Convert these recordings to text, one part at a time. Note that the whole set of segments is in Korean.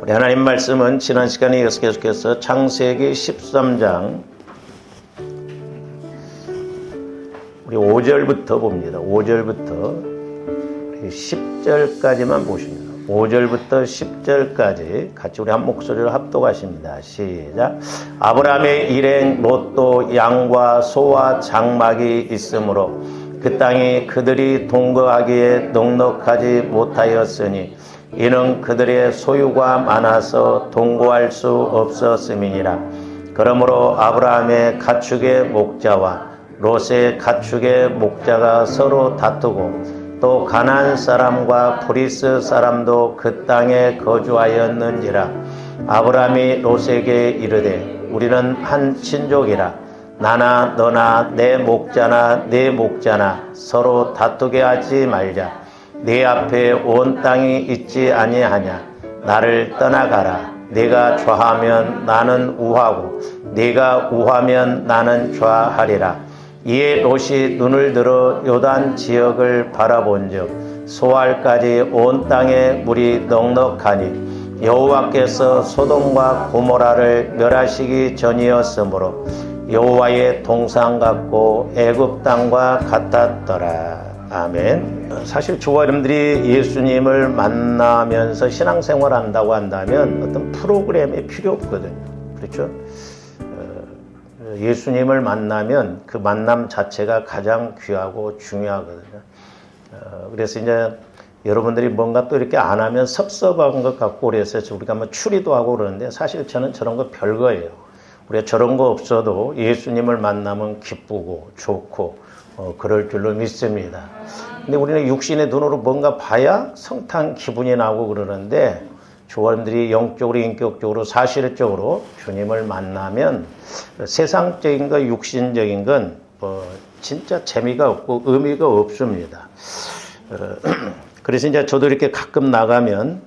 우리 하나님 말씀은 지난 시간에 이어서 계속해서 창세기 13장 우리 5절부터 봅니다. 5절부터 10절까지만 보십니다. 5절부터 10절까지 같이 우리 한 목소리로 합독하십니다. 시작. 아브라함의 일행 롯도 양과 소와 장막이 있으므로 그 땅이 그들이 동거하기에 넉넉하지 못하였으니 이는 그들의 소유가 많아서 동거할 수 없었음이니라. 그러므로 아브라함의 가축의 목자와 롯의 가축의 목자가 서로 다투고 또 가나안 사람과 브리스 사람도 그 땅에 거주하였는지라. 아브라함이 롯에게 이르되 우리는 한 친족이라. 나나 너나 내 목자나 내 목자나 서로 다투게 하지 말자. 네 앞에 온 땅이 있지 아니하냐. 나를 떠나가라. 네가 좌하면 나는 우하고 네가 우하면 나는 좌하리라. 이에 롯이 눈을 들어 요단 지역을 바라본즉 소알까지 온 땅에 물이 넉넉하니 여호와께서 소돔과 고모라를 멸하시기 전이었으므로 여호와의 동상 같고 애굽 땅과 같았더라. 아멘. 사실 저와 여러분들이 예수님을 만나면서 신앙생활한다고 한다면 어떤 프로그램이 필요 없거든요. 그렇죠? 예수님을 만나면 그 만남 자체가 가장 귀하고 중요하거든요. 그래서 이제 여러분들이 뭔가 또 이렇게 안 하면 섭섭한 것 같고 그래서 우리가 뭐 추리도 하고 그러는데 사실 저는 저런 거 별거예요. 우리가 저런 거 없어도 예수님을 만나면 기쁘고 좋고 그럴 줄로 믿습니다. 근데 우리는 육신의 눈으로 뭔가 봐야 성탄 기분이 나고 그러는데 조원들이 영적으로 인격적으로 사실적으로 주님을 만나면 세상적인 것 육신적인 건 진짜 재미가 없고 의미가 없습니다. 그래서 이제 저도 이렇게 가끔 나가면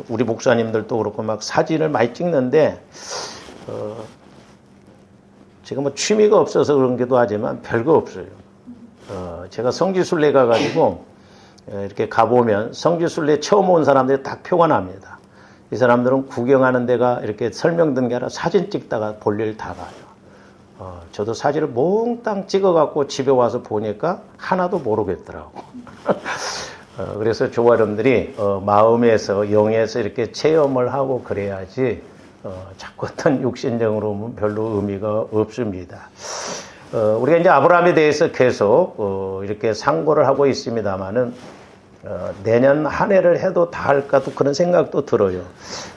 우리 목사님들도 그렇고 막 사진을 많이 찍는데 제가 뭐 취미가 없어서 그런 게도 하지만 별거 없어요. 제가 성지순례 가가지고 이렇게 가보면 성지순례 처음 온 사람들이 딱 표가 납니다. 이 사람들은 구경하는 데가 이렇게 설명된 게 아니라 사진 찍다가 볼일 다 가요. 저도 사진을 몽땅 찍어갖고 집에 와서 보니까 하나도 모르겠더라고. 그래서 저와 여러분들이 마음에서 영에서 이렇게 체험을 하고 그래야지 자꾸 어떤 육신적으로 보면 별로 의미가 없습니다. 우리가 이제 아브라함에 대해서 계속 이렇게 상고를 하고 있습니다만은 내년 한 해를 해도 다 할까도 그런 생각도 들어요.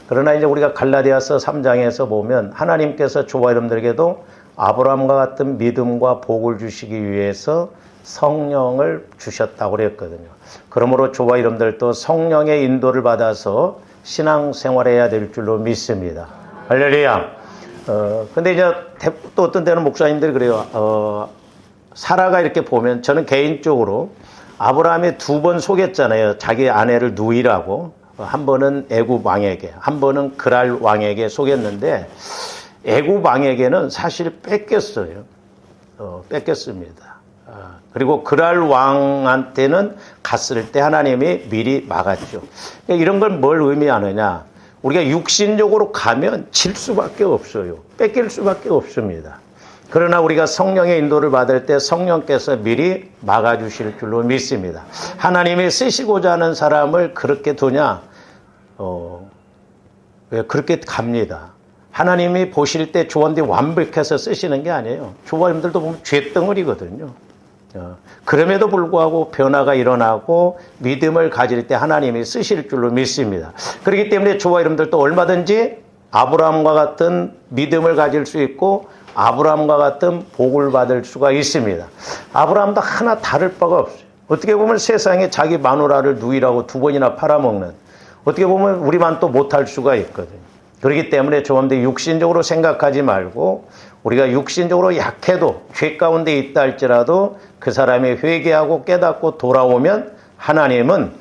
그러나 이제 우리가 갈라디아서 3장에서 보면 하나님께서 저와 여러분들에게도 아브라함과 같은 믿음과 복을 주시기 위해서 성령을 주셨다고 그랬거든요. 그러므로 저와 여러분들도 성령의 인도를 받아서 신앙생활해야 될 줄로 믿습니다. 할렐루야. 근데 이제 또 어떤 때는 목사님들이 그래요. 사라가 이렇게 보면 저는 개인적으로 아브라함이 두 번 속였잖아요. 자기 아내를 누이라고. 한 번은 애굽 왕에게, 한 번은 그랄 왕에게 속였는데 애굽 왕에게는 사실 뺏겼어요. 뺏겼습니다. 그리고 그랄 왕한테는 갔을 때 하나님이 미리 막았죠. 그러니까 이런 걸 뭘 의미하느냐. 우리가 육신적으로 가면 질 수밖에 없어요. 뺏길 수밖에 없습니다. 그러나 우리가 성령의 인도를 받을 때 성령께서 미리 막아주실 줄로 믿습니다. 하나님이 쓰시고자 하는 사람을 그렇게 두냐? 왜 그렇게 갑니다. 하나님이 보실 때 조언들이 완벽해서 쓰시는 게 아니에요. 조원님들도 보면 죄덩어리거든요. 그럼에도 불구하고 변화가 일어나고 믿음을 가질 때 하나님이 쓰실 줄로 믿습니다. 그렇기 때문에 저와 여러분들도 얼마든지 아브라함과 같은 믿음을 가질 수 있고 아브라함과 같은 복을 받을 수가 있습니다. 아브라함도 하나 다를 바가 없어요. 어떻게 보면 세상에 자기 마누라를 누이라고 두 번이나 팔아먹는, 어떻게 보면 우리만 또 못할 수가 있거든요. 그렇기 때문에 저한테 육신적으로 생각하지 말고 우리가 육신적으로 약해도 죄 가운데 있다 할지라도 그 사람이 회개하고 깨닫고 돌아오면 하나님은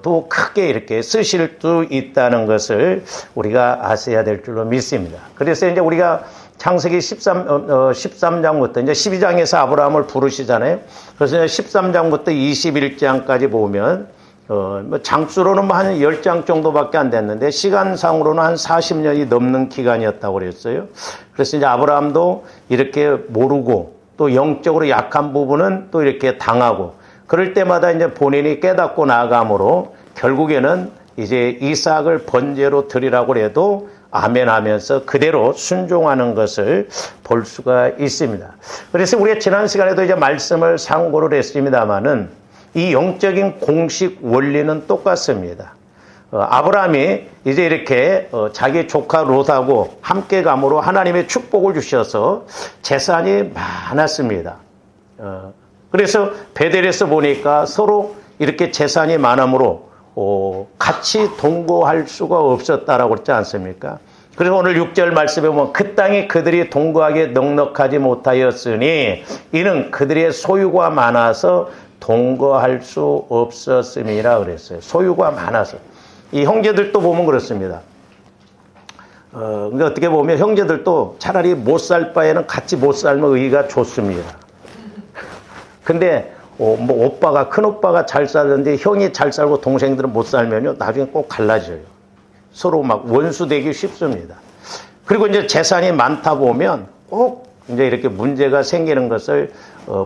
또 크게 이렇게 쓰실 수 있다는 것을 우리가 아셔야 될 줄로 믿습니다. 그래서 이제 우리가 창세기 13장부터 이제 12장에서 아브라함을 부르시잖아요. 그래서 이제 13장부터 21장까지 보면 뭐 장수로는 한 10장 정도밖에 안 됐는데 시간상으로는 한 40년이 넘는 기간이었다고 그랬어요. 그래서 이제 아브라함도 이렇게 모르고 또 영적으로 약한 부분은 또 이렇게 당하고 그럴 때마다 이제 본인이 깨닫고 나아감으로 결국에는 이제 이삭을 번제로 드리라고 해도 아멘 하면서 그대로 순종하는 것을 볼 수가 있습니다. 그래서 우리가 지난 시간에도 이제 말씀을 상고를 했습니다마는 이 영적인 공식 원리는 똑같습니다. 아브라함이 이제 이렇게 자기 조카 롯하고 함께 감으로 하나님의 축복을 주셔서 재산이 많았습니다. 그래서 베델에서 보니까 서로 이렇게 재산이 많으므로 같이 동거할 수가 없었다라고 그랬지 않습니까? 그래서 오늘 6절 말씀에 보면 그 땅이 그들이 동거하기에 넉넉하지 못하였으니 이는 그들의 소유가 많아서 동거할 수 없었음이라 그랬어요. 소유가 많아서. 이 형제들도 보면 그렇습니다. 그러니까 어떻게 보면 형제들도 차라리 못 살 바에는 같이 못 살면 의의가 좋습니다. 근데 뭐 오빠가 큰 오빠가 잘 살는데 형이 잘 살고 동생들은 못 살면요 나중에 꼭 갈라져요. 서로 막 원수 되기 쉽습니다. 그리고 이제 재산이 많다 보면 꼭 이제 이렇게 문제가 생기는 것을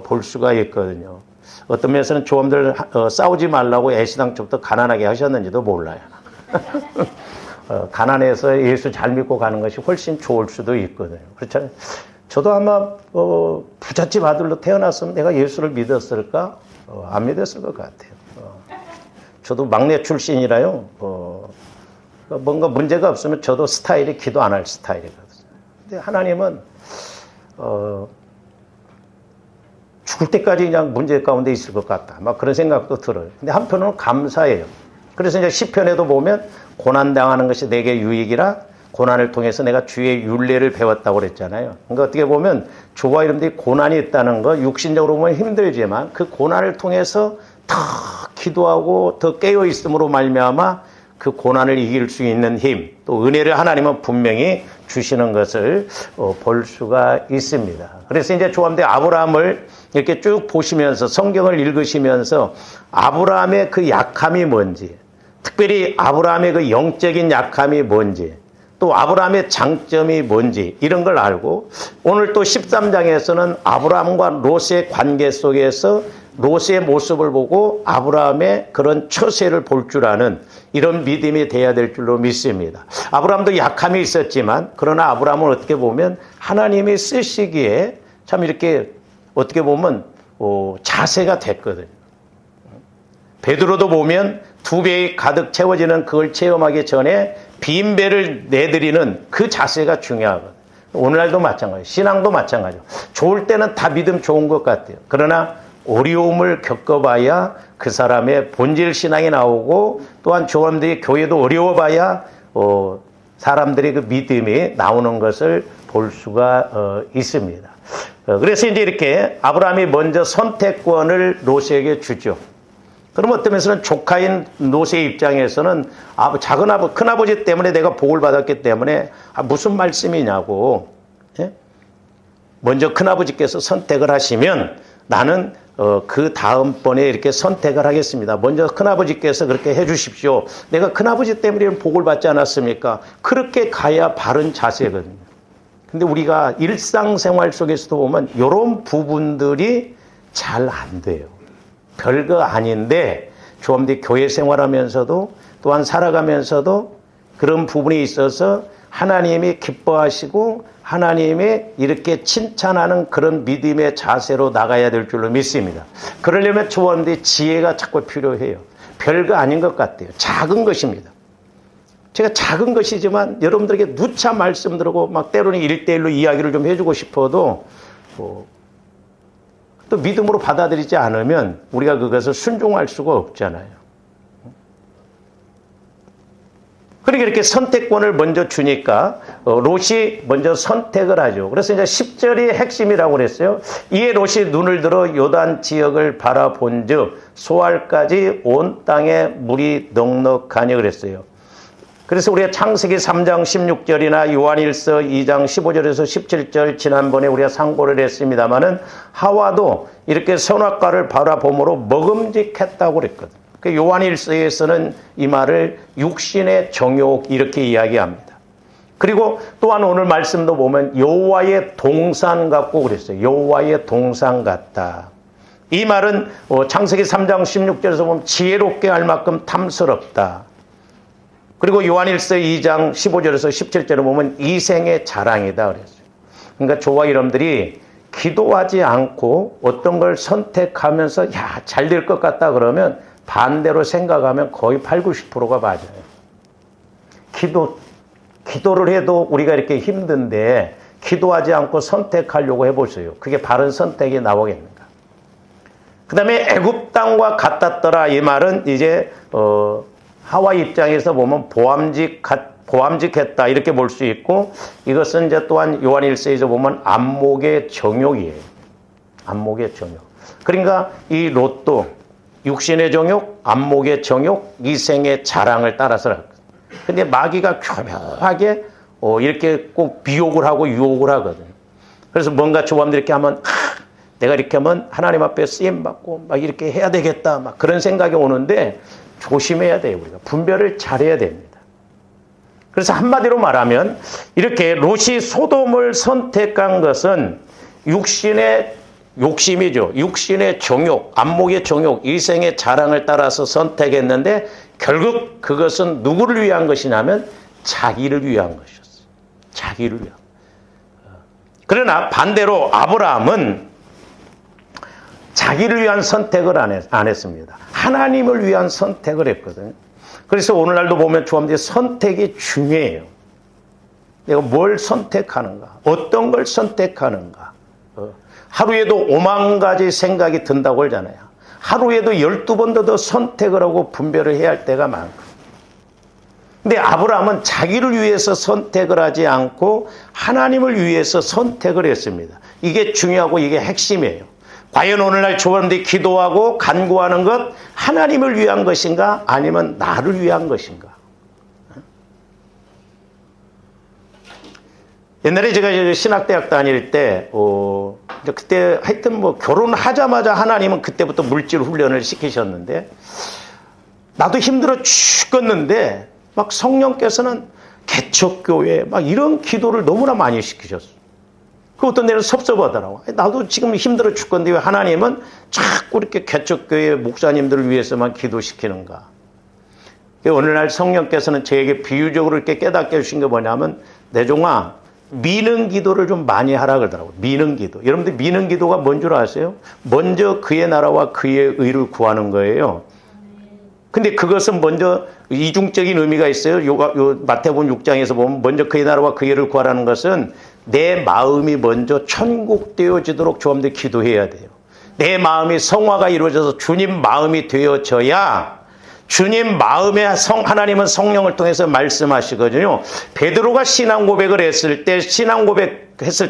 볼 수가 있거든요. 어떤 면에서는 조원들 싸우지 말라고 애시당초부터 가난하게 하셨는지도 몰라요. 가난해서 예수 잘 믿고 가는 것이 훨씬 좋을 수도 있거든요. 그렇잖아요. 저도 아마 부잣집 아들로 태어났으면 내가 예수를 믿었을까? 안 믿었을 것 같아요. 저도 막내 출신이라요. 뭔가 문제가 없으면 저도 스타일이 기도 안 할 스타일이거든요. 근데 하나님은 죽을 때까지 그냥 문제 가운데 있을 것 같다. 막 그런 생각도 들어요. 근데 한편으로는 감사해요. 그래서 이제 시편에도 보면 고난당하는 것이 내게 유익이라 고난을 통해서 내가 주의 율례를 배웠다고 그랬잖아요. 그러니까 어떻게 보면 주와 이름들이 고난이 있다는 거 육신적으로 보면 힘들지만 그 고난을 통해서 더 기도하고 더 깨어 있음으로 말미암아 그 고난을 이길 수 있는 힘, 또 은혜를 하나님은 분명히 주시는 것을 볼 수가 있습니다. 그래서 이제 조함대 아브라함을 이렇게 쭉 보시면서 성경을 읽으시면서 아브라함의 그 약함이 뭔지, 특별히 아브라함의 그 영적인 약함이 뭔지, 또 아브라함의 장점이 뭔지 이런 걸 알고 오늘 또 13장에서는 아브라함과 롯의 관계 속에서 롯의 모습을 보고 아브라함의 그런 처세를 볼 줄 아는 이런 믿음이 돼야 될 줄로 믿습니다. 아브라함도 약함이 있었지만 그러나 아브라함은 어떻게 보면 하나님이 쓰시기에 참 이렇게 어떻게 보면 자세가 됐거든요. 베드로도 보면 2배에 가득 채워지는 그걸 체험하기 전에 빈 배를 내드리는 그 자세가 중요하거든요. 오늘날도 마찬가지예요. 신앙도 마찬가지예요. 좋을 때는 다 믿음 좋은 것 같아요. 그러나 어려움을 겪어봐야 그 사람의 본질 신앙이 나오고 또한 조원들이 교회도 어려워봐야 사람들의 그 믿음이 나오는 것을 볼 수가 있습니다. 그래서 이제 이렇게 아브라함이 먼저 선택권을 롯에게 주죠. 그럼 어떤 면에서는 조카인 롯의 입장에서는 큰아버지 때문에 내가 복을 받았기 때문에 무슨 말씀이냐고. 예? 먼저 큰아버지께서 선택을 하시면 나는 그 다음번에 이렇게 선택을 하겠습니다. 먼저 큰아버지께서 그렇게 해 주십시오. 내가 큰아버지 때문에 복을 받지 않았습니까? 그렇게 가야 바른 자세거든요. 근데 우리가 일상생활 속에서도 보면 이런 부분들이 잘 안 돼요. 별거 아닌데 좀 더 교회 생활하면서도 또한 살아가면서도 그런 부분이 있어서 하나님이 기뻐하시고 하나님이 이렇게 칭찬하는 그런 믿음의 자세로 나가야 될 줄로 믿습니다. 그러려면 조원들이 지혜가 자꾸 필요해요. 별거 아닌 것 같아요. 작은 것입니다. 제가 작은 것이지만 여러분들에게 누차 말씀드리고 막 때로는 1대1로 이야기를 좀 해주고 싶어도 또 믿음으로 받아들이지 않으면 우리가 그것을 순종할 수가 없잖아요. 그러니까 이렇게 선택권을 먼저 주니까 롯이 먼저 선택을 하죠. 그래서 이제 10절이 핵심이라고 그랬어요. 이에 롯이 눈을 들어 요단 지역을 바라본즉 소알까지 온 땅에 물이 넉넉하니 그랬어요. 그래서 우리가 창세기 3장 16절이나 요한일서 2장 15절에서 17절 지난번에 우리가 상고를 했습니다마는 하와도 이렇게 선악과를 바라봄으로 먹음직했다고 그랬거든요. 그 요한일서에서는 이 말을 육신의 정욕 이렇게 이야기합니다. 그리고 또한 오늘 말씀도 보면 여호와의 동산 같고 그랬어요. 여호와의 동산 같다. 이 말은 창세기 3장 16절에서 보면 지혜롭게 할 만큼 탐스럽다. 그리고 요한일서 2장 15절에서 17절에 보면 이생의 자랑이다 그랬어요. 그러니까 저와 여러분들이 기도하지 않고 어떤 걸 선택하면서 잘 될 것 같다 그러면 반대로 생각하면 거의 80, 90%가 맞아요. 기도를 해도 우리가 이렇게 힘든데 기도하지 않고 선택하려고 해보세요. 그게 바른 선택이 나오겠는가? 그 다음에 애굽 땅과 같았더라 이 말은 이제 하와 입장에서 보면 보암직했다 이렇게 볼 수 있고 이것은 이제 또한 요한일서에서 보면 안목의 정욕이에요. 안목의 정욕. 그러니까 이 롯도 육신의 정욕, 안목의 정욕, 이생의 자랑을 따라서 근데 마귀가 교묘하게 이렇게 꼭 비욕을 하고 유혹을 하거든요. 그래서 뭔가 조합들 이렇게 하면 내가 이렇게 하면 하나님 앞에 쓰임받고 막 이렇게 해야 되겠다 막 그런 생각이 오는데 조심해야 돼요. 우리가 분별을 잘해야 됩니다. 그래서 한마디로 말하면 이렇게 롯이 소돔을 선택한 것은 육신의 욕심이죠. 육신의 정욕, 안목의 정욕, 이생의 자랑을 따라서 선택했는데 결국 그것은 누구를 위한 것이냐면 자기를 위한 것이었어요. 자기를 위한. 그러나 반대로 아브라함은 자기를 위한 선택을 안 했습니다. 하나님을 위한 선택을 했거든요. 그래서 오늘날도 보면 조합들이 선택이 중요해요. 내가 뭘 선택하는가, 어떤 걸 선택하는가. 하루에도 5만 가지 생각이 든다고 하잖아요. 하루에도 12번도 더 선택을 하고 분별을 해야 할 때가 많고. 근데 아브라함은 자기를 위해서 선택을 하지 않고 하나님을 위해서 선택을 했습니다. 이게 중요하고 이게 핵심이에요. 과연 오늘날 조원들이 기도하고 간구하는 것 하나님을 위한 것인가 아니면 나를 위한 것인가? 옛날에 제가 신학대학 다닐 때 그때 하여튼 뭐 결혼하자마자 하나님은 그때부터 물질 훈련을 시키셨는데 나도 힘들어 죽겠는데 막 성령께서는 개척교회 막 이런 기도를 너무나 많이 시키셨어요. 그 어떤 데는 섭섭하더라고. 나도 지금 힘들어 죽겠는데 왜 하나님은 자꾸 이렇게 개척교회 목사님들을 위해서만 기도시키는가. 오늘날 성령께서는 저에게 비유적으로 이렇게 깨닫게 해주신 게 뭐냐면 내 종아 미는 기도를 좀 많이 하라 그러더라고요. 미는 기도. 여러분들 미는 기도가 뭔 줄 아세요? 먼저 그의 나라와 그의 의를 구하는 거예요. 근데 그것은 먼저 이중적인 의미가 있어요. 요 마태복음 6장에서 보면 먼저 그의 나라와 그의 의를 구하라는 것은 내 마음이 먼저 천국 되어지도록 조합들 기도해야 돼요. 내 마음이 성화가 이루어져서 주님 마음이 되어져야 주님 마음에 하나님은 성령을 통해서 말씀하시거든요. 베드로가 신앙 고백을 했을 때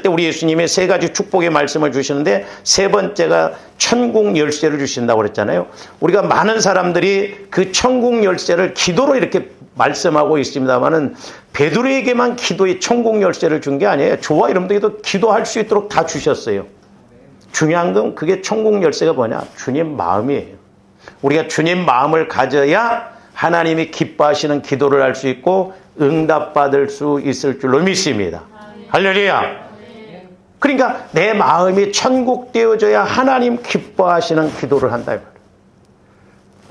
우리 예수님이 세 가지 축복의 말씀을 주시는데 세 번째가 천국 열쇠를 주신다고 그랬잖아요. 우리가 많은 사람들이 그 천국 열쇠를 기도로 이렇게 말씀하고 있습니다만은 베드로에게만 기도의 천국 열쇠를 준 게 아니에요. 저와 여러분들에게도 기도할 수 있도록 다 주셨어요. 중요한 건 그게 천국 열쇠가 뭐냐? 주님 마음이에요. 우리가 주님 마음을 가져야 하나님이 기뻐하시는 기도를 할 수 있고 응답받을 수 있을 줄로 믿습니다. 할렐루야. 그러니까 내 마음이 천국 되어져야 하나님 기뻐하시는 기도를 한다.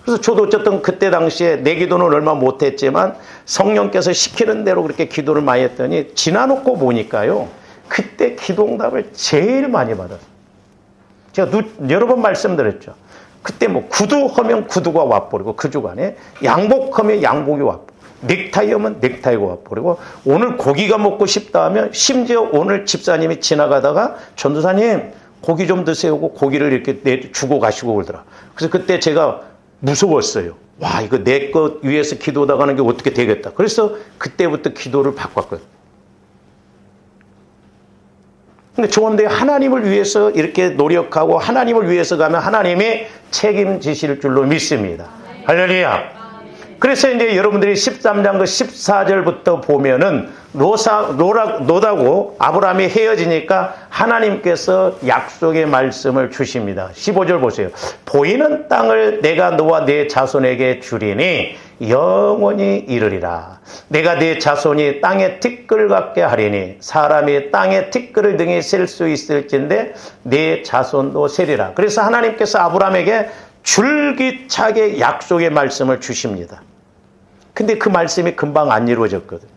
그래서 저도 어쨌든 그때 당시에 내 기도는 얼마 못했지만 성령께서 시키는 대로 그렇게 기도를 많이 했더니 지나놓고 보니까요. 그때 기도응답을 제일 많이 받았어요. 제가 여러 번 말씀드렸죠. 그때 뭐 구두하면 구두가 와버리고 그 주간에 양복하면 양복이 와버리고 넥타이 하면 넥타이가 와버리고 오늘 고기가 먹고 싶다 하면 심지어 오늘 집사님이 지나가다가 전도사님 고기 좀 드세요 하고 고기를 이렇게 주고 가시고 그러더라. 그래서 그때 제가 무서웠어요. 와 이거 내 것 위해서 기도 나가는 게 어떻게 되겠다. 그래서 그때부터 기도를 바꿨거든요. 근데 좋은데 하나님을 위해서 이렇게 노력하고 하나님을 위해서 가면 하나님이 책임지실 줄로 믿습니다. 할렐루야. 그래서 이제 여러분들이 13장 그 14절부터 보면은 노다고 아브라함이 헤어지니까 하나님께서 약속의 말씀을 주십니다. 15절 보세요. 보이는 땅을 내가 너와 네 자손에게 주리니 영원히 이르리라. 내가 네 자손이 땅에 티끌 같게 하리니 사람이 땅에 티끌을 등에 셀 수 있을진데 네 자손도 세리라. 그래서 하나님께서 아브라함에게 줄기차게 약속의 말씀을 주십니다. 근데 그 말씀이 금방 안 이루어졌거든.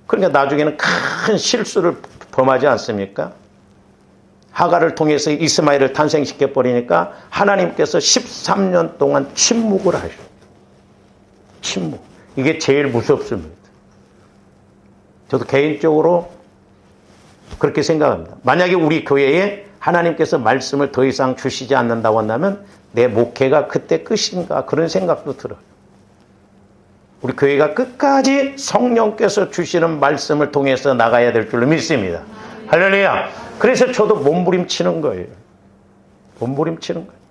그러니까 나중에는 큰 실수를 범하지 않습니까? 하갈을 통해서 이스마엘을 탄생시켜 버리니까 하나님께서 13년 동안 침묵을 하셔. 침묵. 이게 제일 무섭습니다. 저도 개인적으로 그렇게 생각합니다. 만약에 우리 교회에 하나님께서 말씀을 더 이상 주시지 않는다고 한다면 내 목회가 그때 끝인가 그런 생각도 들어요. 우리 교회가 끝까지 성령께서 주시는 말씀을 통해서 나가야 될 줄로 믿습니다. 할렐루야. 그래서 저도 몸부림치는 거예요. 몸부림치는 거예요.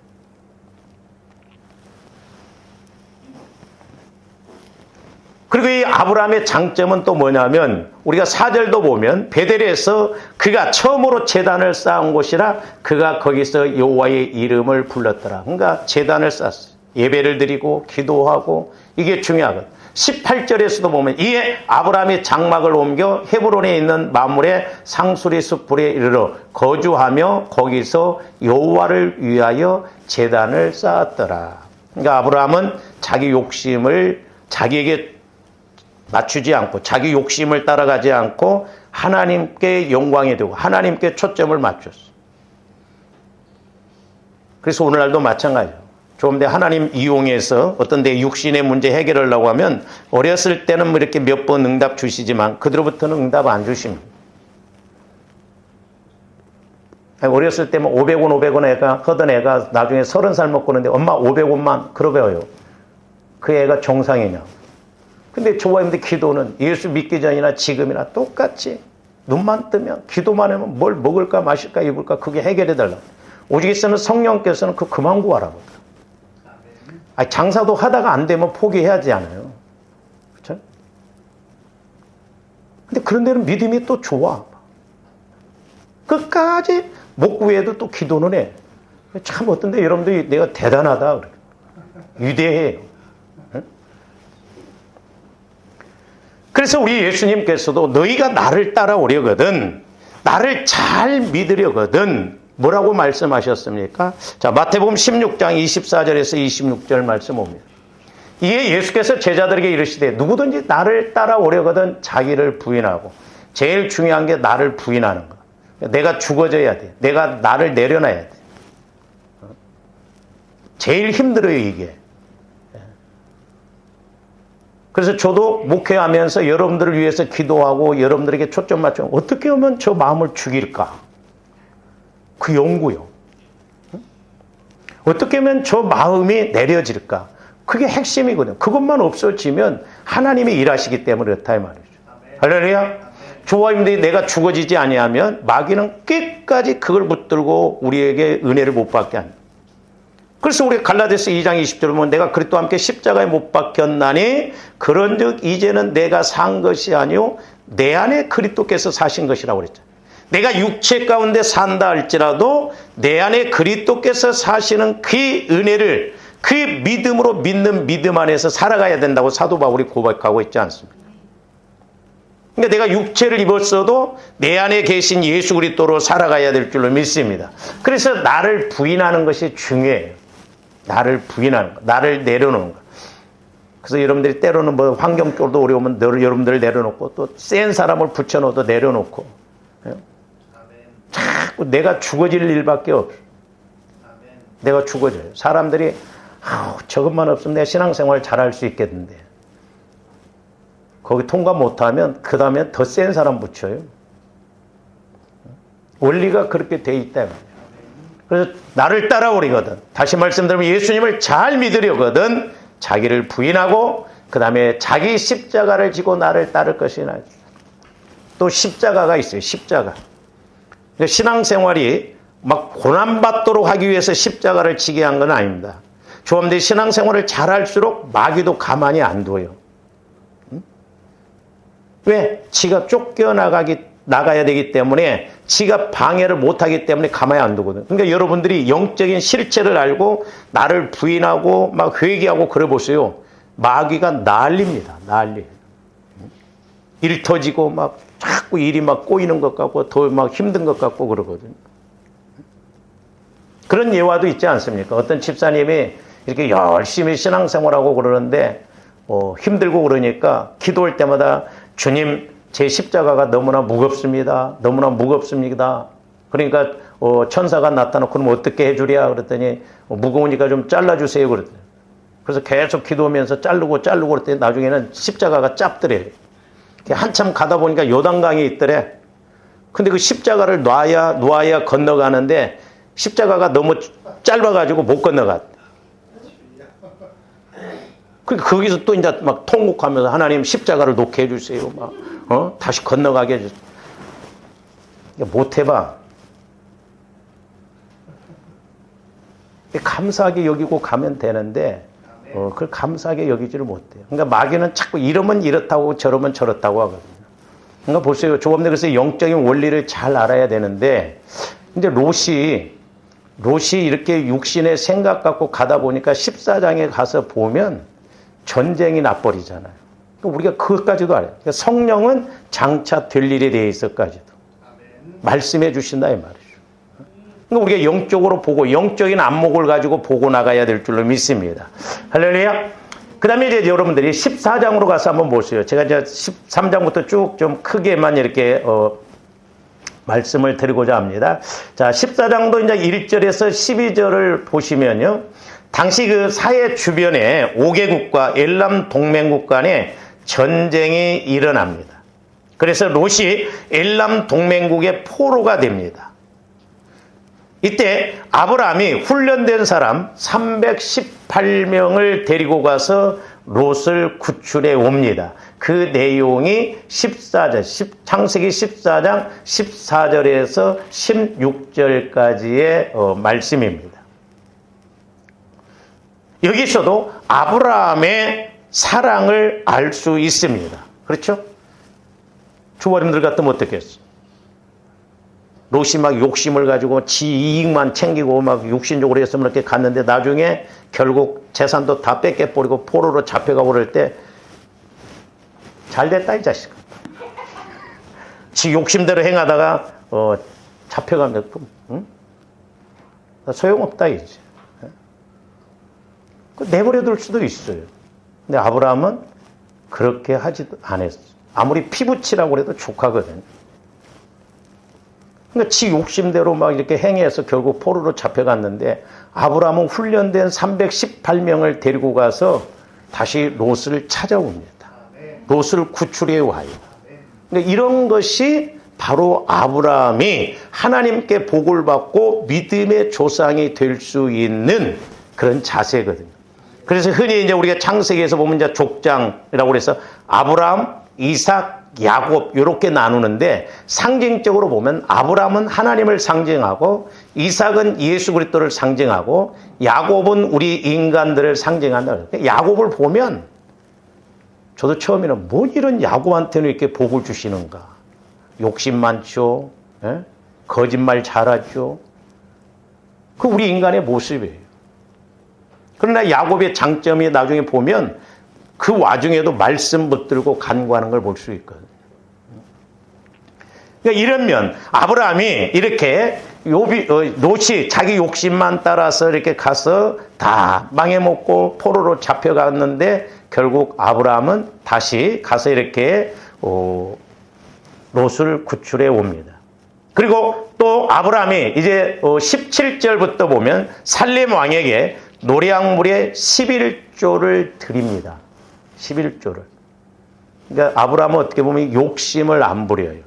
그리고 이 아브라함의 장점은 또 뭐냐면 우리가 4절도 보면 베델에서 그가 처음으로 제단을 쌓은 곳이라 그가 거기서 여호와의 이름을 불렀더라. 그러니까 제단을 쌓았어요. 예배를 드리고 기도하고 이게 중요하거든. 18절에서도 보면 이에 아브라함이 장막을 옮겨 헤브론에 있는 마물의 상수리 숲불에 이르러 거주하며 거기서 여호와를 위하여 제단을 쌓았더라. 그러니까 아브라함은 자기 욕심을 자기에게 맞추지 않고 자기 욕심을 따라가지 않고 하나님께 영광이 되고 하나님께 초점을 맞췄어. 그래서 오늘날도 마찬가지예요. 좀 더 하나님 이용해서 어떤 데 육신의 문제 해결하려고 하면 어렸을 때는 뭐 이렇게 몇 번 응답 주시지만 그들부터는 응답 안 주십니다. 어렸을 때면 500원 애가 하던 애가 나중에 30살 먹고 그러는데 엄마 500원만 그러배워요. 그 애가 정상이냐. 근데 좋아했는데 기도는 예수 믿기 전이나 지금이나 똑같이 눈만 뜨면 기도만 하면 뭘 먹을까 마실까 입을까 그게 해결해달라. 오직에서는 성령께서는 그만 구하라고. 아니, 장사도 하다가 안 되면 포기해야 하지 않아요. 그렇죠? 근데 그런 데는 믿음이 또 좋아. 끝까지 못 구해도 또 기도는 해. 참 어떤데 여러분들이 내가 대단하다. 그래. 위대해요. 그래서 우리 예수님께서도 너희가 나를 따라오려거든 나를 잘 믿으려거든 뭐라고 말씀하셨습니까? 자, 마태복음 16장 24절에서 26절 말씀 옵니다. 이에 예수께서 제자들에게 이르시되 누구든지 나를 따라오려거든 자기를 부인하고 제일 중요한 게 나를 부인하는 거. 내가 죽어져야 돼. 내가 나를 내려놔야 돼. 제일 힘들어요 이게. 그래서 저도 목회하면서 여러분들을 위해서 기도하고 여러분들에게 초점 맞추면 어떻게 하면 저 마음을 죽일까? 그 연구요. 어떻게 하면 저 마음이 내려질까? 그게 핵심이거든요. 그것만 없어지면 하나님이 일하시기 때문에 그렇다 이 말이죠. 할렐루야. 조화임들이 내가 죽어지지 아니하면 마귀는 끝까지 그걸 붙들고 우리에게 은혜를 못 받게 합니다. 그래서 우리 갈라디아서 2장 20절을 보면 내가 그리스도와 함께 십자가에 못 박혔나니 그런즉 이제는 내가 산 것이 아니요 내 안에 그리스도께서 사신 것이라고 그랬죠. 내가 육체 가운데 산다 할지라도 내 안에 그리스도께서 사시는 그 은혜를 그 믿음으로 믿는 믿음 안에서 살아가야 된다고 사도 바울이 고백하고 있지 않습니까? 그러니까 내가 육체를 입었어도 내 안에 계신 예수 그리스도로 살아가야 될 줄로 믿습니다. 그래서 나를 부인하는 것이 중요해요. 나를 부인하는 거, 나를 내려놓는 거. 그래서 여러분들이 때로는 뭐 환경 쪽으로 어려우면 여러분들을 내려놓고 또 센 사람을 붙여놓아도 내려놓고 자꾸 내가 죽어질 일밖에 없어. 내가 죽어져요. 사람들이 저것만 없으면 내 신앙생활 잘할 수 있겠는데 거기 통과 못하면 그 다음에 더 센 사람 붙여요. 원리가 그렇게 돼 있다. 그래서 나를 따라오리거든. 다시 말씀드리면 예수님을 잘 믿으려거든 자기를 부인하고 그 다음에 자기 십자가를 지고 나를 따를 것이나. 또 십자가가 있어요. 십자가. 신앙생활이 막 고난받도록 하기 위해서 십자가를 지게 한 건 아닙니다. 조합들이 신앙생활을 잘할수록 마귀도 가만히 안 둬요. 왜? 지가 나가야 되기 때문에 지가 방해를 못하기 때문에 가만히 안 두거든. 그러니까 여러분들이 영적인 실체를 알고 나를 부인하고 막 회개하고 그래 보세요. 마귀가 난립니다. 난리. 일 터지고 막 자꾸 일이 막 꼬이는 것 같고 더 막 힘든 것 같고 그러거든요. 그런 예화도 있지 않습니까? 어떤 집사님이 이렇게 열심히 신앙생활하고 그러는데 힘들고 그러니까 기도할 때마다 주님 제 십자가가 너무나 무겁습니다. 너무나 무겁습니다. 그러니까 천사가 나타나고 그럼 어떻게 해주랴 그랬더니 무거우니까 좀 잘라주세요 그랬더니 그래서 계속 기도하면서 자르고 그랬더니 나중에는 십자가가 짧더래. 한참 가다 보니까 요단강이 있더래. 근데 그 십자가를 놓아야 건너가는데 십자가가 너무 짧아가지고 못 건너갔다. 거기서 또 이제 막 통곡하면서 하나님 십자가를 놓게 해주세요. 막, 다시 건너가게 해주세요. 못 해봐. 감사하게 여기고 가면 되는데, 그걸 감사하게 여기지를 못해요. 그러니까 마귀는 자꾸 이러면 이렇다고 저러면 저렇다고 하거든요. 그러니까 보세요. 조금 더 그래서 영적인 원리를 잘 알아야 되는데, 이제 롯이 이렇게 육신의 생각 갖고 가다 보니까 14장에 가서 보면 전쟁이 나버리잖아요. 그러니까 우리가 그것까지도 알아요. 그러니까 성령은 장차 될 일에 대해서까지도 말씀해 주신다 이 말이죠. 그러니까 우리가 영적으로 보고 영적인 안목을 가지고 보고 나가야 될 줄로 믿습니다. 할렐루야. 그 다음에 이제 여러분들이 14장으로 가서 한번 보세요. 제가 이제 13장부터 쭉 좀 크게만 이렇게 말씀을 드리고자 합니다. 자, 14장도 이제 1절에서 12절을 보시면요. 당시 그 사해 주변에 5개국과 엘람 동맹국 간에 전쟁이 일어납니다. 그래서 롯이 엘람 동맹국의 포로가 됩니다. 이때 아브라함이 훈련된 사람 318명을 데리고 가서 롯을 구출해 옵니다. 그 내용이 14절, 창세기 14장 14절에서 16절까지의 말씀입니다. 여기서도 아브라함의 사랑을 알 수 있습니다. 그렇죠? 주버님들 같으면 어떻겠어요? 롯이 막 욕심을 가지고 지 이익만 챙기고 막 육신적으로 했으면 이렇게 갔는데 나중에 결국 재산도 다 뺏겨버리고 포로로 잡혀가고 그럴 때 잘 됐다 이 자식아. 지 욕심대로 행하다가 잡혀가면 응? 소용없다 이제. 내버려둘 수도 있어요. 근데 아브라함은 그렇게 하지도 않았어. 아무리 피부치라고 해도 족하거든. 그러니까 지 욕심대로 막 이렇게 행해서 결국 포로로 잡혀갔는데 아브라함은 훈련된 318명을 데리고 가서 다시 롯을 찾아옵니다. 롯을 구출해 와요. 그러니까 이런 것이 바로 아브라함이 하나님께 복을 받고 믿음의 조상이 될 수 있는 그런 자세거든요. 그래서 흔히 이제 우리가 창세기에서 보면 이제 족장이라고 그래서 아브라함, 이삭, 야곱 이렇게 나누는데 상징적으로 보면 아브라함은 하나님을 상징하고 이삭은 예수 그리스도를 상징하고 야곱은 우리 인간들을 상징한다. 야곱을 보면 저도 처음에는 뭐 이런 야곱한테는 이렇게 복을 주시는가. 욕심 많죠. 예? 거짓말 잘하죠. 그 우리 인간의 모습이에요. 그러나 야곱의 장점이 나중에 보면 그 와중에도 말씀 붙들고 간구하는 걸 볼 수 있거든요. 그러니까 이런 면, 아브라함이 이렇게 롯이 자기 욕심만 따라서 이렇게 가서 다 망해먹고 포로로 잡혀갔는데 결국 아브라함은 다시 가서 이렇게 롯을 구출해 옵니다. 그리고 또 아브라함이 이제 17절부터 보면 살렘 왕에게 노량물의 11조를 드립니다. 11조를. 그러니까 아브라함은 어떻게 보면 욕심을 안 부려요.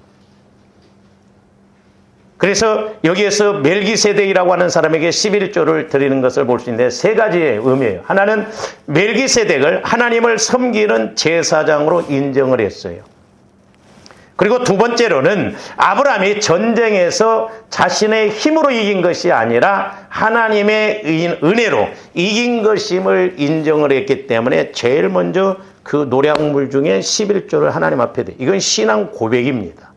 그래서 여기에서 멜기세덱이라고 하는 사람에게 11조를 드리는 것을 볼 수 있는데 세 가지의 의미예요. 하나는 멜기세덱을 하나님을 섬기는 제사장으로 인정을 했어요. 그리고 두 번째로는 아브라함이 전쟁에서 자신의 힘으로 이긴 것이 아니라 하나님의 은혜로 이긴 것임을 인정을 했기 때문에 제일 먼저 그 노략물 중에 11조를 하나님 앞에 대. 이건 신앙 고백입니다.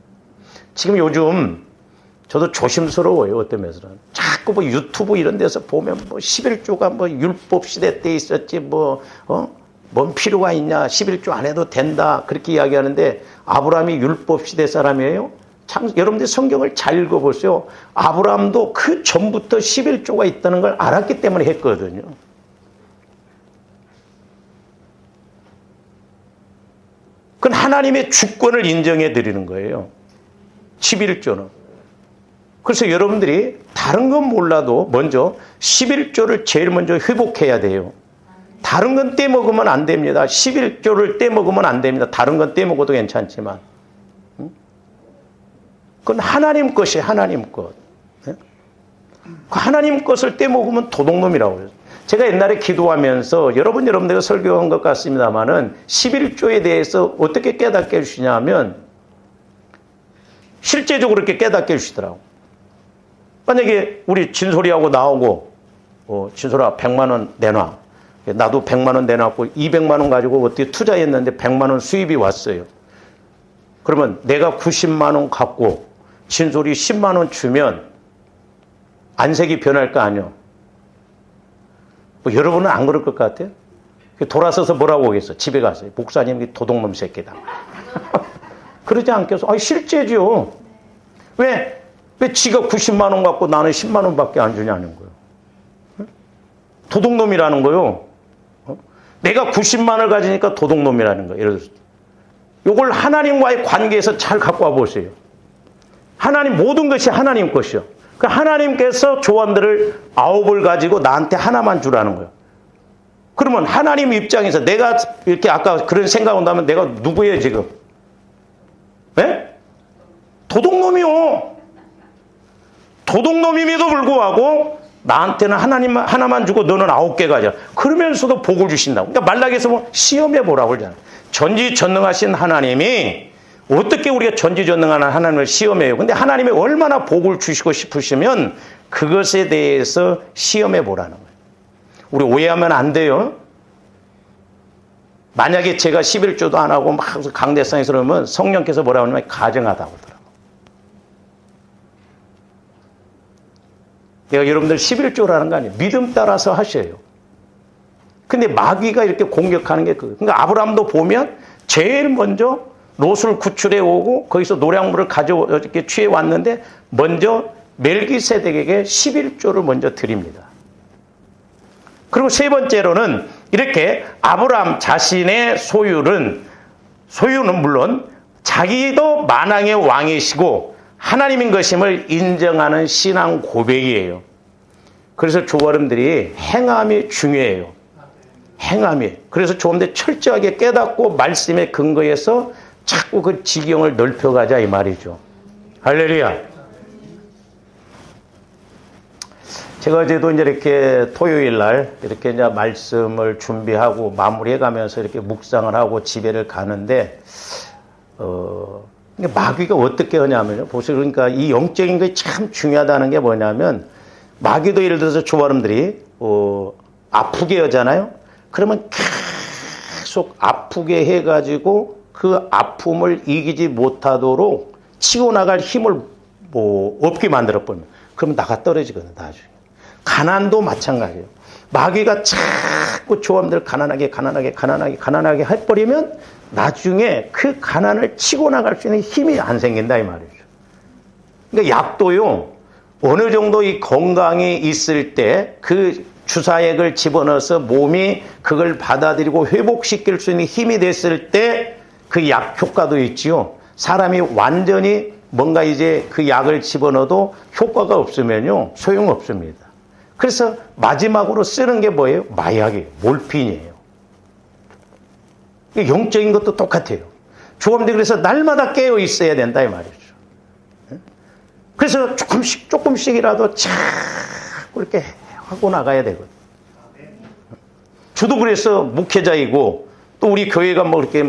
지금 요즘 저도 조심스러워요. 어떤 면에서는. 자꾸 뭐 유튜브 이런 데서 보면 뭐 11조가 뭐 율법 시대 때 있었지 뭔 필요가 있냐. 11조 안 해도 된다. 그렇게 이야기하는데 아브라함이 율법 시대 사람이에요. 참 여러분들 성경을 잘 읽어보세요. 아브라함도 그 전부터 11조가 있다는 걸 알았기 때문에 했거든요. 그건 하나님의 주권을 인정해 드리는 거예요. 11조는. 그래서 여러분들이 다른 건 몰라도 먼저 11조를 제일 먼저 회복해야 돼요. 다른 건 떼먹으면 안 됩니다. 11조를 떼먹으면 안 됩니다. 다른 건 떼먹어도 괜찮지만. 그건 하나님 것이 하나님 것. 그 하나님 것을 떼먹으면 도둑놈이라고 해요. 제가 옛날에 기도하면서 여러분들과 설교한 것 같습니다만은 11조에 대해서 어떻게 깨닫게 해주시냐면 실제적으로 이렇게 깨닫게 해주시더라고. 만약에 우리 진솔이하고 나오고 진솔아 100만 원 내놔. 나도 100만 원 내놨고 200만 원 가지고 어떻게 투자했는데 100만 원 수입이 왔어요. 그러면 내가 90만 원 갖고 진솔이 10만 원 주면 안색이 변할 거 아니요. 뭐 여러분은 안 그럴 것 같아요? 돌아서서 뭐라고 하겠어? 집에 가서 목사님이 도둑놈 새끼다. 그러지 않겠어? 아니 실제죠. 왜 지가 90만 원 갖고 나는 10만 원밖에 안 주냐는 거예요. 도둑놈이라는 거요. 내가 90만 원을 가지니까 도둑놈이라는 거예요. 예를 들어서 이걸 하나님과의 관계에서 잘 갖고 와 보세요. 하나님 모든 것이 하나님 것이요. 그 하나님께서 조언들을 9을 가지고 나한테 하나만 주라는 거예요. 그러면 하나님 입장에서 내가 이렇게 아까 그런 생각 온다면 내가 누구예요 지금? 네? 도둑놈이요. 도둑놈임에도 불구하고 나한테는 하나만 주고 너는 9개 가져. 그러면서도 복을 주신다고. 그러니까 말락에서 뭐 시험해 보라고 그러잖아요. 전지전능하신 하나님이 어떻게 우리가 전지전능한 하나님을 시험해요. 근데 하나님이 얼마나 복을 주시고 싶으시면 그것에 대해서 시험해 보라는 거예요. 우리 오해하면 안 돼요. 만약에 제가 11조도 안 하고 막 강대상에서 그러면 성령께서 뭐라고 하냐면 가증하다고 하더라고요. 내가 여러분들 11조라는 거 아니에요. 믿음 따라서 하셔요. 근데 마귀가 이렇게 공격하는 게 그러니까 아브라함도 보면 제일 먼저 롯을 구출해 오고 거기서 노략물을 이렇게 취해 왔는데 먼저 멜기세덱에게 11조를 먼저 드립니다. 그리고 세 번째로는 이렇게 아브라함 자신의 소유는 물론 자기도 만왕의 왕이시고 하나님인 것임을 인정하는 신앙 고백이에요. 그래서 조어른들이 행함이 중요해요. 행함이. 그래서 조금더 철저하게 깨닫고 말씀에 근거해서 자꾸 그 지경을 넓혀가자 이 말이죠. 할렐루야. 제가 어제도 이제 이렇게 토요일 날 이렇게 이제 말씀을 준비하고 마무리해가면서 이렇게 묵상을 하고 집에를 가는데, 마귀가 어떻게 하냐면요. 보세요. 그러니까 이 영적인 게 참 중요하다는 게 뭐냐면, 마귀도 예를 들어서 조바람들이, 아프게 하잖아요. 그러면 계속 아프게 해가지고 그 아픔을 이기지 못하도록 치고 나갈 힘을 없게 만들어버리면, 그러면 나가 떨어지거든요, 나중에. 가난도 마찬가지예요. 마귀가 자꾸 조함들 가난하게 해버리면 나중에 그 가난을 치고 나갈 수 있는 힘이 안 생긴다 이 말이죠. 그러니까 약도요. 어느 정도 이 건강이 있을 때 그 주사액을 집어넣어서 몸이 그걸 받아들이고 회복시킬 수 있는 힘이 됐을 때 그 약 효과도 있지요. 사람이 완전히 뭔가 이제 그 약을 집어넣어도 효과가 없으면요. 소용없습니다. 그래서 마지막으로 쓰는 게 뭐예요? 마약이에요. 몰핀이에요. 영적인 것도 똑같아요. 조금씩 그래서 날마다 깨어 있어야 된다 이 말이죠. 그래서 조금씩이라도 자꾸 이렇게 하고 나가야 되거든요. 저도 그래서 목회자이고 또 우리 교회가 뭐 이렇게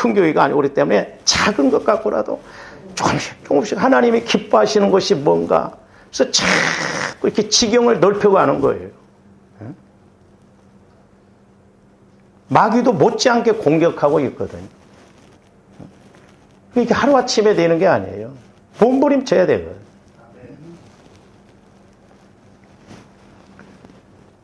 큰 교회가 아니고 그렇기 때문에 작은 것 갖고라도 조금씩 하나님이 기뻐하시는 것이 뭔가. 그래서 자꾸 이렇게 지경을 넓혀가는 거예요. 마귀도 못지않게 공격하고 있거든요. 이게 하루아침에 되는 게 아니에요. 몸부림쳐야 되거든요.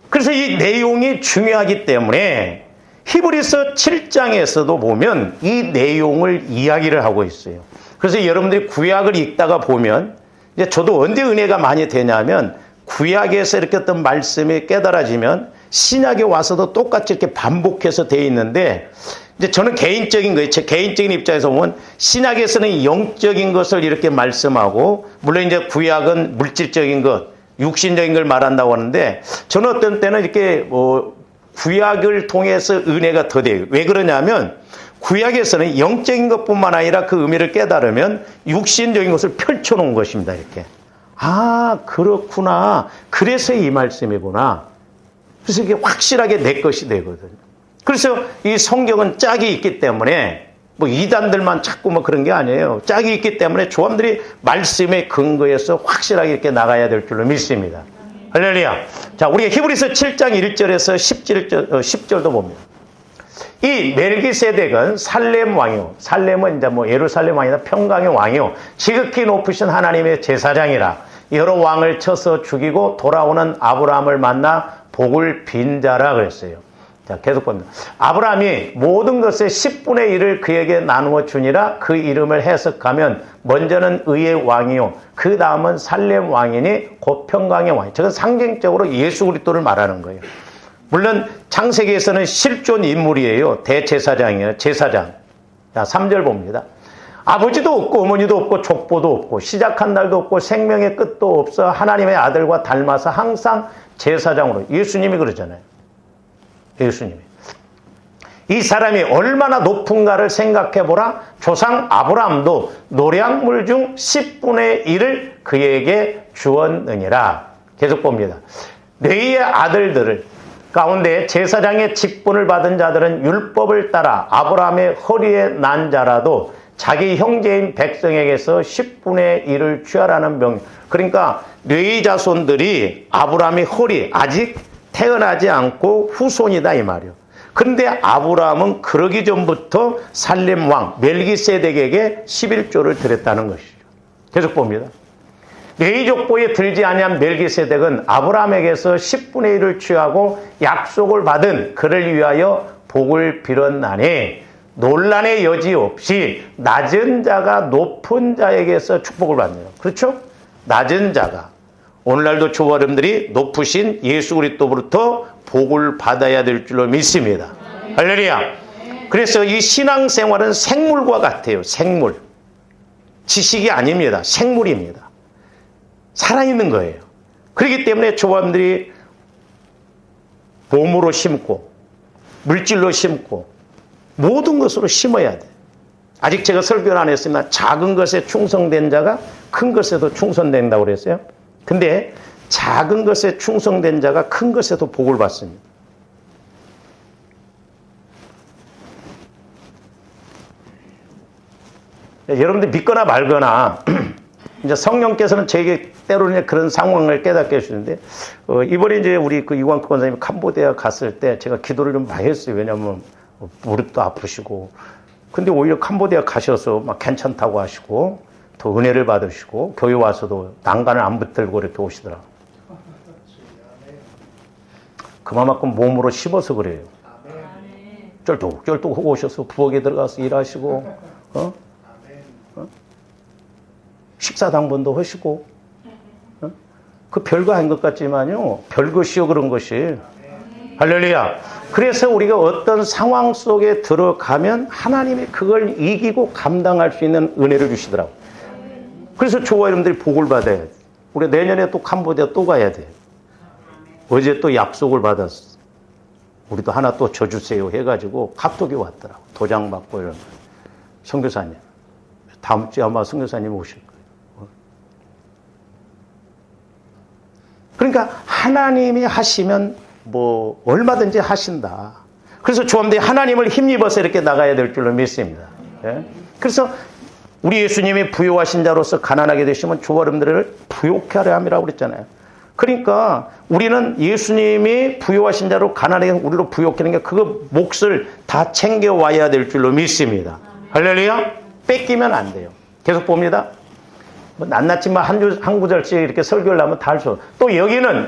그래서 이 내용이 중요하기 때문에 히브리서 7장에서도 보면 이 내용을 이야기를 하고 있어요. 그래서 여러분들이 구약을 읽다가 보면 이제 저도 언제 은혜가 많이 되냐면 구약에서 이렇게 어떤 말씀이 깨달아지면 신약에 와서도 똑같이 이렇게 반복해서 되어 있는데 이제 저는 개인적인 거예요. 제 개인적인 입장에서 보면 신약에서는 영적인 것을 이렇게 말씀하고 물론 이제 구약은 물질적인 것, 육신적인 걸 말한다고 하는데 저는 어떤 때는 이렇게 구약을 통해서 은혜가 더 돼요. 왜 그러냐면 구약에서는 영적인 것뿐만 아니라 그 의미를 깨달으면 육신적인 것을 펼쳐놓은 것입니다. 이렇게. 아, 그렇구나. 그래서 이 말씀이구나. 그래서 이게 확실하게 내 것이 되거든요. 그래서 이 성경은 짝이 있기 때문에 뭐 이단들만 자꾸 뭐 그런 게 아니에요. 짝이 있기 때문에 조함들이 말씀의 근거에서 확실하게 이렇게 나가야 될 줄로 믿습니다. 할렐루야. 자, 우리가 히브리서 7장 1절에서 10절도 봅니다. 이 멜기세덱은 살렘 왕이요. 살렘은 이제 뭐 예루살렘 왕이다. 평강의 왕이요. 지극히 높으신 하나님의 제사장이라. 여러 왕을 쳐서 죽이고 돌아오는 아브라함을 만나 복을 빈 자라 그랬어요. 자, 계속 봅니다. 아브라함이 모든 것의 10분의 1을 그에게 나누어 주니라. 그 이름을 해석하면 먼저는 의의 왕이요. 그 다음은 살렘 왕이니 곧 평강의 왕이. 저건 상징적으로 예수 그리스도를 말하는 거예요. 물론 창세기에서는 실존 인물이에요. 대제사장이에요. 제사장. 자, 3절 봅니다. 아버지도 없고 어머니도 없고 족보도 없고 시작한 날도 없고 생명의 끝도 없어 하나님의 아들과 닮아서 항상 제사장으로. 예수님이 그러잖아요. 예수님이. 이 사람이 얼마나 높은가를 생각해보라. 조상 아브라함도 노량물 중 10분의 1을 그에게 주었느니라. 계속 봅니다. 레위의 아들들을 가운데 제사장의 직분을 받은 자들은 율법을 따라 아브라함의 허리에 난 자라도 자기 형제인 백성에게서 10분의 1을 취하라는 명령. 그러니까 레위 자손들이 아브라함의 허리, 아직 태어나지 않고 후손이다 이 말이요. 그런데 아브라함은 그러기 전부터 살렘 왕 멜기세덱에게 11조를 드렸다는 것이죠. 계속 봅니다. 레위 족보에 들지 아니한 멜기세덱은 아브라함에게서 10분의 1을 취하고 약속을 받은 그를 위하여 복을 빌었나니 논란의 여지 없이 낮은 자가 높은 자에게서 축복을 받네요. 그렇죠? 낮은 자가. 오늘날도 저와 여러분들이 높으신 예수 그리스도로부터 복을 받아야 될 줄로 믿습니다. 할렐루야. 그래서 이 신앙생활은 생물과 같아요. 생물. 지식이 아닙니다. 생물입니다. 살아있는 거예요. 그렇기 때문에 조합들이 몸으로 심고 물질로 심고 모든 것으로 심어야 돼. 아직 제가 설교를 안 했으나 작은 것에 충성된 자가 큰 것에도 충성된다고 그랬어요. 근데 작은 것에 충성된 자가 큰 것에도 복을 받습니다. 여러분들 믿거나 말거나 이제 성령께서는 저에게 때로는 그런 상황을 깨닫게 해주시는데 이번에 이제 우리 그 이광수 권사님이 캄보디아 갔을 때 제가 기도를 좀 많이 했어요. 왜냐하면 무릎도 아프시고 근데 오히려 캄보디아 가셔서 막 괜찮다고 하시고 더 은혜를 받으시고 교회 와서도 난간을 안 붙들고 이렇게 오시더라고요. 그만큼 몸으로 씹어서 그래요. 쩔뚝쩔뚝 하고 오셔서 부엌에 들어가서 일하시고 식사당번도 하시고 그 별거 아닌 것 같지만요. 별것이요 그런 것이. 할렐루야. 그래서 우리가 어떤 상황 속에 들어가면 하나님이 그걸 이기고 감당할 수 있는 은혜를 주시더라고요. 그래서 저와 여러분들이 복을 받아야 돼. 우리 내년에 또 캄보디아 또 가야 돼. 어제 또 약속을 받았어. 우리도 하나 또 져주세요 해가지고 카톡이 왔더라고. 도장 받고 이런 거. 선교사님. 다음 주에 아마 선교사님 오실 거예요. 그러니까 하나님이 하시면 뭐 얼마든지 하신다. 그래서 조합대 하나님을 힘입어서 이렇게 나가야 될 줄로 믿습니다. 예? 그래서 우리 예수님이 부요하신 자로서 가난하게 되시면 저와 여러분들을 부요케 하려 함이라고 그랬잖아요. 그러니까 우리는 예수님이 부요하신 자로 가난하게 우리로 부요케 하는 게 그 몫을 다 챙겨와야 될 줄로 믿습니다. 할렐루야. 뺏기면 안 돼요. 계속 봅니다. 뭐 낱낱이만 한 구절씩 이렇게 설교를 하면 다 할 수. 또 여기는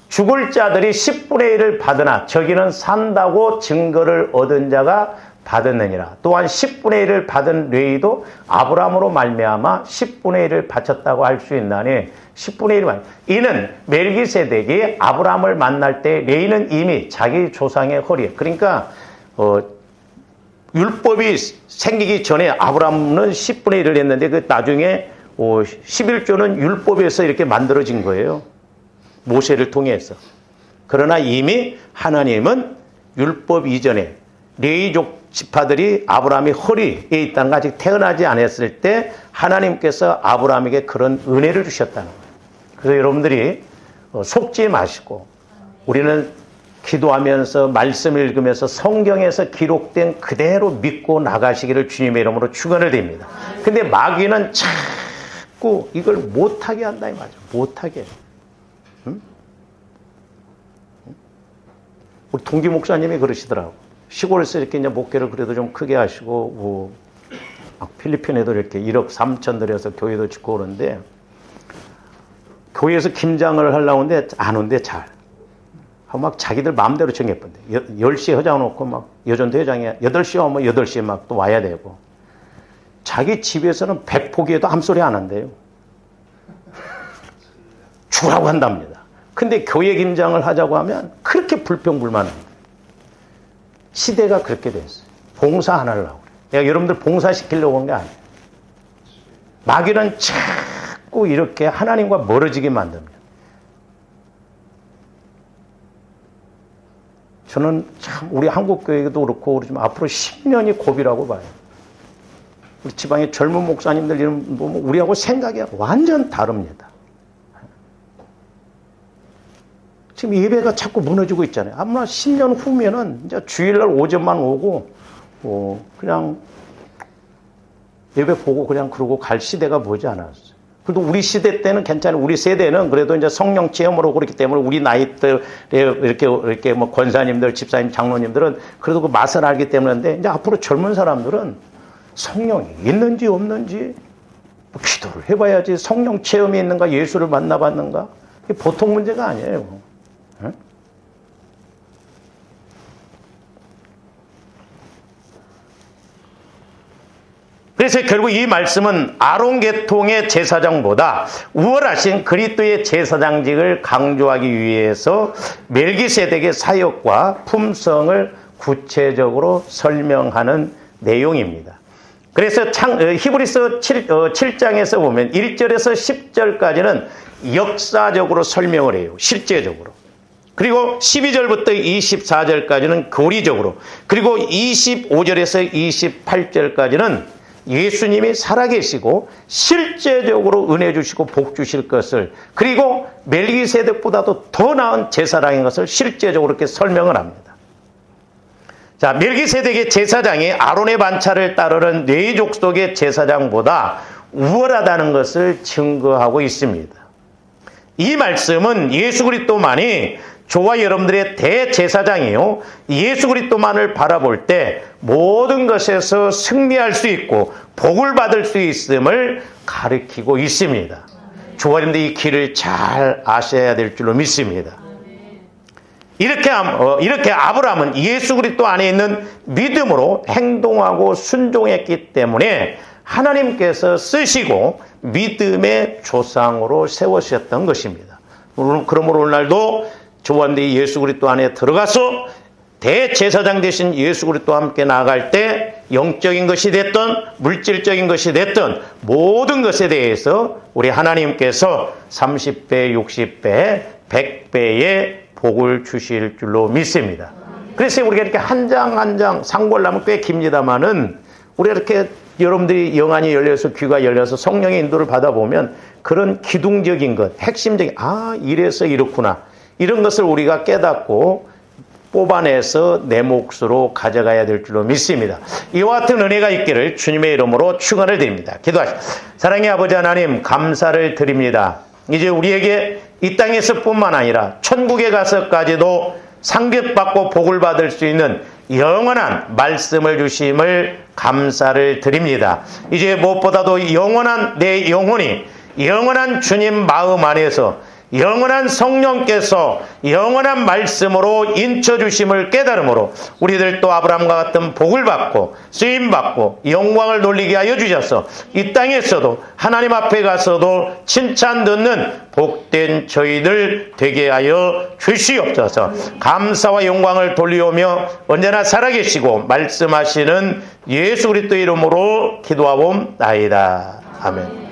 죽을 자들이 10분의 1을 받으나 저기는 산다고 증거를 얻은 자가 받았느니라. 또한 10분의 1을 받은 레위도 아브라함으로 말미암아 10분의 1을 바쳤다고 할 수 있나니 10분의 1만. 이는 멜기세덱이 아브라함을 만날 때 레위는 이미 자기 조상의 허리에. 그러니까 율법이 생기기 전에 아브라함은 10분의 1을 했는데 그 나중에 11조는 율법에서 이렇게 만들어진 거예요. 모세를 통해서. 그러나 이미 하나님은 율법 이전에 레위족 지파들이 아브라함의 허리에 있다는 거 아직 태어나지 않았을 때 하나님께서 아브라함에게 그런 은혜를 주셨다는 거예요. 그래서 여러분들이 속지 마시고 우리는 기도하면서 말씀을 읽으면서 성경에서 기록된 그대로 믿고 나가시기를 주님의 이름으로 축원을 드립니다. 근데 마귀는 자꾸 이걸 못하게 한다 이 말이죠. 못하게. 응? 우리 동기 목사님이 그러시더라고. 시골에서 이렇게 이제 목회를 그래도 좀 크게 하시고 필리핀에도 이렇게 1억 3천 들여서 교회도 짓고 오는데 교회에서 김장을 하려고 하는데 안 온대 잘. 막 자기들 마음대로 정해본대. 10시에 회장 놓고 막 여전도 회장에 8시에 오면 8시에 막 또 와야 되고. 자기 집에서는 100포기에도 함소리 안 한대요. 주라고 한답니다. 근데 교회 김장을 하자고 하면 그렇게 불평불만합니다. 시대가 그렇게 됐어요. 봉사 안 하려고 그래요. 내가 여러분들 봉사시키려고 한 게 아니에요. 마귀는 자꾸 이렇게 하나님과 멀어지게 만듭니다. 저는 참 우리 한국교회도 그렇고 그렇지만 앞으로 10년이 고비라고 봐요. 우리 지방의 젊은 목사님들 이런 보면 우리하고 생각이 완전 다릅니다. 지금 예배가 자꾸 무너지고 있잖아요. 아마 10년 후면은 이제 주일날 오전만 오고 그냥 예배 보고 그냥 그러고 갈 시대가 머지 않았어요. 그래도 우리 시대 때는 괜찮아요. 우리 세대는 그래도 이제 성령 체험으로 그렇기 때문에 우리 나이 때 이렇게 뭐 권사님들, 집사님, 장로님들은 그래도 그 맛을 알기 때문인데 이제 앞으로 젊은 사람들은 성령이 있는지 없는지 뭐 기도를 해봐야지 성령 체험이 있는가 예수를 만나봤는가 이게 보통 문제가 아니에요. 응? 그래서 결국 이 말씀은 아론 계통의 제사장보다 우월하신 그리스도의 제사장직을 강조하기 위해서 멜기세덱의 사역과 품성을 구체적으로 설명하는 내용입니다. 그래서 히브리서 7장에서 보면 1절에서 10절까지는 역사적으로 설명을 해요. 실제적으로. 그리고 12절부터 24절까지는 교리적으로. 그리고 25절에서 28절까지는 예수님이 살아계시고 실제적으로 은혜 주시고 복 주실 것을 그리고 멜기세덱보다도 더 나은 제사장인 것을 실제적으로 이렇게 설명을 합니다. 자, 멜기세덱의 제사장이 아론의 반차를 따르는 레위 족속의 제사장보다 우월하다는 것을 증거하고 있습니다. 이 말씀은 예수 그리스도만이 저와 여러분들의 대제사장이요. 예수 그리스도만을 바라볼 때 모든 것에서 승리할 수 있고 복을 받을 수 있음을 가리키고 있습니다. 저와 여러분들 이 길을 잘 아셔야 될 줄로 믿습니다. 이렇게 아브라함은 예수 그리스도 안에 있는 믿음으로 행동하고 순종했기 때문에 하나님께서 쓰시고 믿음의 조상으로 세우셨던 것입니다. 그러므로 오늘날도 저와 예수 그리스도 안에 들어가서 대제사장 되신 예수 그리스도와 함께 나아갈 때 영적인 것이 됐든 물질적인 것이 됐든 모든 것에 대해서 우리 하나님께서 30배, 60배, 100배의 복을 주실 줄로 믿습니다. 그래서 우리가 이렇게 한 장 한 장 상고를 하면 꽤 깁니다만은 우리가 이렇게 여러분들이 영안이 열려서 귀가 열려서 성령의 인도를 받아보면 그런 기둥적인 것, 핵심적인 이래서 이렇구나. 이런 것을 우리가 깨닫고 뽑아내서 내 몫으로 가져가야 될 줄로 믿습니다. 이와 같은 은혜가 있기를 주님의 이름으로 축원을 드립니다. 기도하시죠. 사랑의 아버지 하나님, 감사를 드립니다. 이제 우리에게 이 땅에서 뿐만 아니라 천국에 가서까지도 상급받고 복을 받을 수 있는 영원한 말씀을 주심을 감사를 드립니다. 이제 무엇보다도 영원한 내 영혼이 영원한 주님 마음 안에서 영원한 성령께서 영원한 말씀으로 인쳐주심을 깨달음으로 우리들 또 아브라함과 같은 복을 받고 쓰임받고 영광을 돌리게 하여 주셔서 이 땅에서도 하나님 앞에 가서도 칭찬 듣는 복된 저희들 되게 하여 주시옵소서. 감사와 영광을 돌리오며 언제나 살아계시고 말씀하시는 예수 그리스도 이름으로 기도하옵나이다. 아멘.